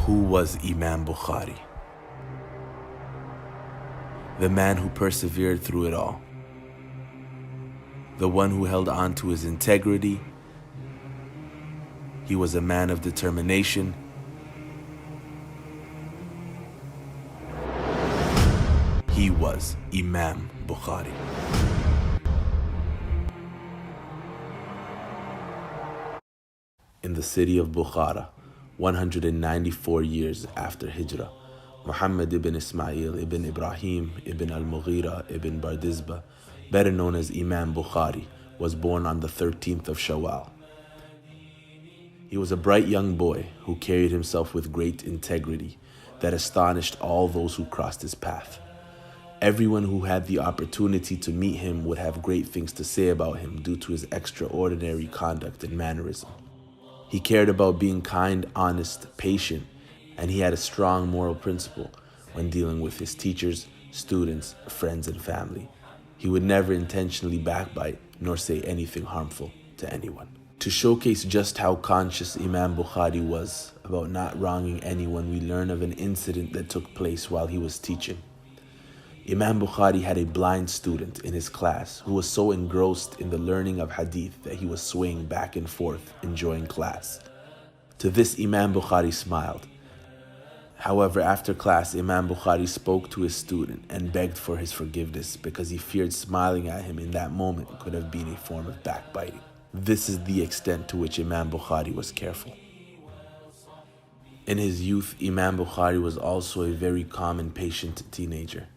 Who was Imam Bukhari? The man who persevered through it all. The one who held on to his integrity. He was a man of determination. He was Imam Bukhari. In the city of Bukhara, 194 years after Hijrah, Muhammad ibn Ismail ibn Ibrahim ibn al-Mughira ibn Bardizbah, better known as Imam Bukhari, was born on the 13th of Shawwal. He was a bright young boy who carried himself with great integrity that astonished all those who crossed his path. Everyone who had the opportunity to meet him would have great things to say about him due to his extraordinary conduct and mannerism. He cared about being kind, honest, patient, and he had a strong moral principle when dealing with his teachers, students, friends, and family. He would never intentionally backbite nor say anything harmful to anyone. To showcase just how conscious Imam Bukhari was about not wronging anyone, we learn of an incident that took place while he was teaching. Imam Bukhari had a blind student in his class who was so engrossed in the learning of Hadith that he was swaying back and forth, enjoying class. To this, Imam Bukhari smiled. However, after class, Imam Bukhari spoke to his student and begged for his forgiveness because he feared smiling at him in that moment could have been a form of backbiting. This is the extent to which Imam Bukhari was careful. In his youth, Imam Bukhari was also a very calm and patient teenager.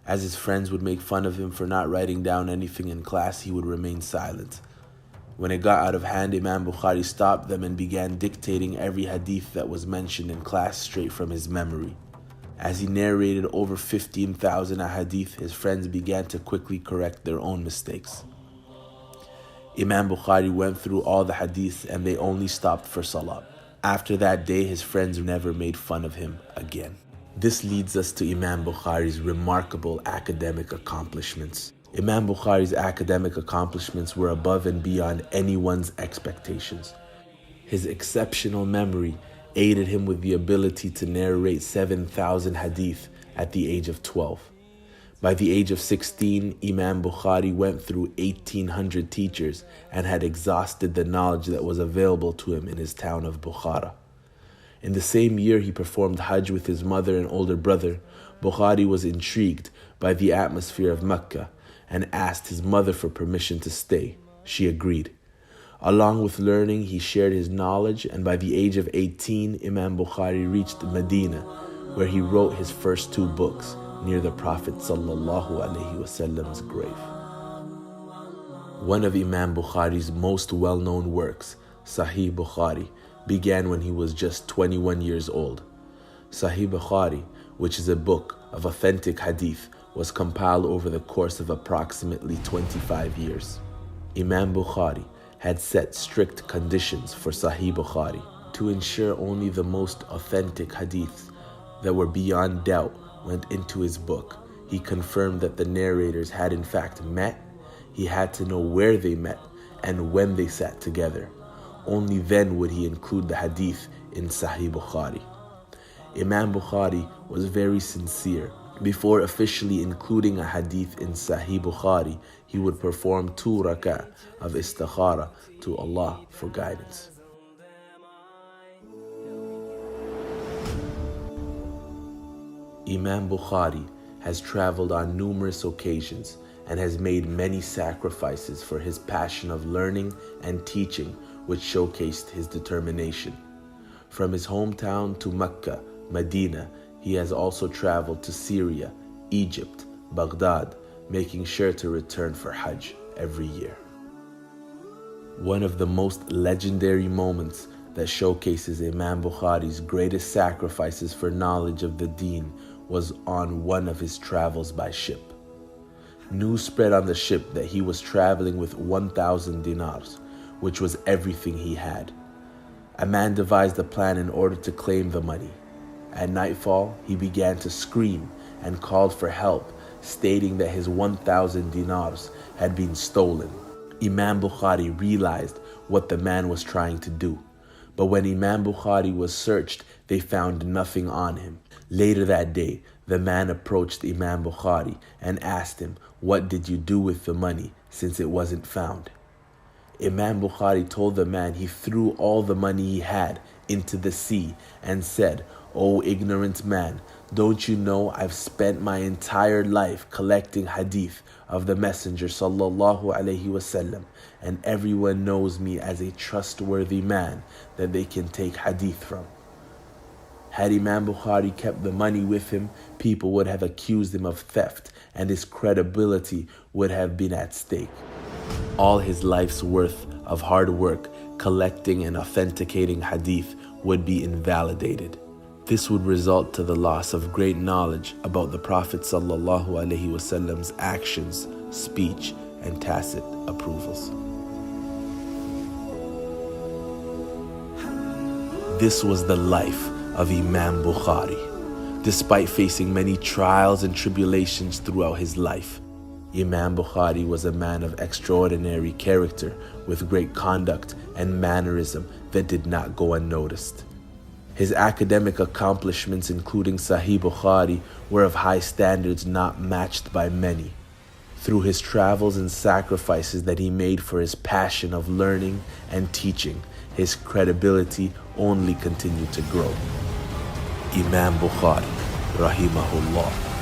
As his friends would make fun of him for not writing down anything in class, he would remain silent. When it got out of hand, Imam Bukhari stopped them and began dictating every hadith that was mentioned in class straight from his memory. As he narrated over 15,000 hadith, his friends began to quickly correct their own mistakes. Imam Bukhari went through all the hadiths and they only stopped for salat. After that day, his friends never made fun of him again. This leads us to Imam Bukhari's remarkable academic accomplishments. Imam Bukhari's academic accomplishments were above and beyond anyone's expectations. His exceptional memory aided him with the ability to narrate 7,000 hadith at the age of 12. By the age of 16, Imam Bukhari went through 1,800 teachers and had exhausted the knowledge that was available to him in his town of Bukhara. In the same year he performed Hajj with his mother and older brother. Bukhari was intrigued by the atmosphere of Mecca and asked his mother for permission to stay. She agreed. Along with learning, he shared his knowledge, and by the age of 18, Imam Bukhari reached Medina, where he wrote his first 2 books near the Prophet ﷺ's grave. One of Imam Bukhari's most well-known works, Sahih Bukhari, began when he was just 21 years old. Sahih Bukhari, which is a book of authentic hadith, was compiled over the course of approximately 25 years. Imam Bukhari had set strict conditions for Sahih Bukhari to ensure only the most authentic hadiths that were beyond doubt went into his book. He confirmed that the narrators had in fact met. He had to know where they met and when they sat together. Only then would he include the hadith in Sahih Bukhari. Imam Bukhari was very sincere. Before officially including a hadith in Sahih Bukhari, he would perform 2 rak'ah of istikhara to Allah for guidance. Imam Bukhari has traveled on numerous occasions and has made many sacrifices for his passion of learning and teaching, which showcased his determination. From his hometown to Mecca, Medina, he has also traveled to Syria, Egypt, Baghdad, making sure to return for Hajj every year. One of the most legendary moments that showcases Imam Bukhari's greatest sacrifices for knowledge of the deen was on one of his travels by ship. News spread on the ship that he was traveling with 1,000 dinars, which was everything he had. A man devised a plan in order to claim the money. At nightfall, he began to scream and called for help, stating that his 1,000 dinars had been stolen. Imam Bukhari realized what the man was trying to do, But when Imam Bukhari was searched, they found nothing on him. Later that day, the man approached Imam Bukhari and asked him, "What did you do with the money since it wasn't found?" Imam Bukhari told the man he threw all the money he had into the sea and said, "O ignorant man, don't you know I've spent my entire life collecting hadith of the Messenger sallallahu alaihi wasallam, and everyone knows me as a trustworthy man that they can take hadith from." Had Imam Bukhari kept the money with him, people would have accused him of theft and his credibility would have been at stake. All his life's worth of hard work collecting and authenticating hadith would be invalidated. This would result to the loss of great knowledge about the Prophet ﷺ's actions, speech, and tacit approvals. This was the life of Imam Bukhari. Despite facing many trials and tribulations throughout his life, Imam Bukhari was a man of extraordinary character with great conduct and mannerism that did not go unnoticed. His academic accomplishments, including Sahih Bukhari, were of high standards not matched by many. Through his travels and sacrifices that he made for his passion of learning and teaching, his credibility only continued to grow. Imam Bukhari, rahimahullah.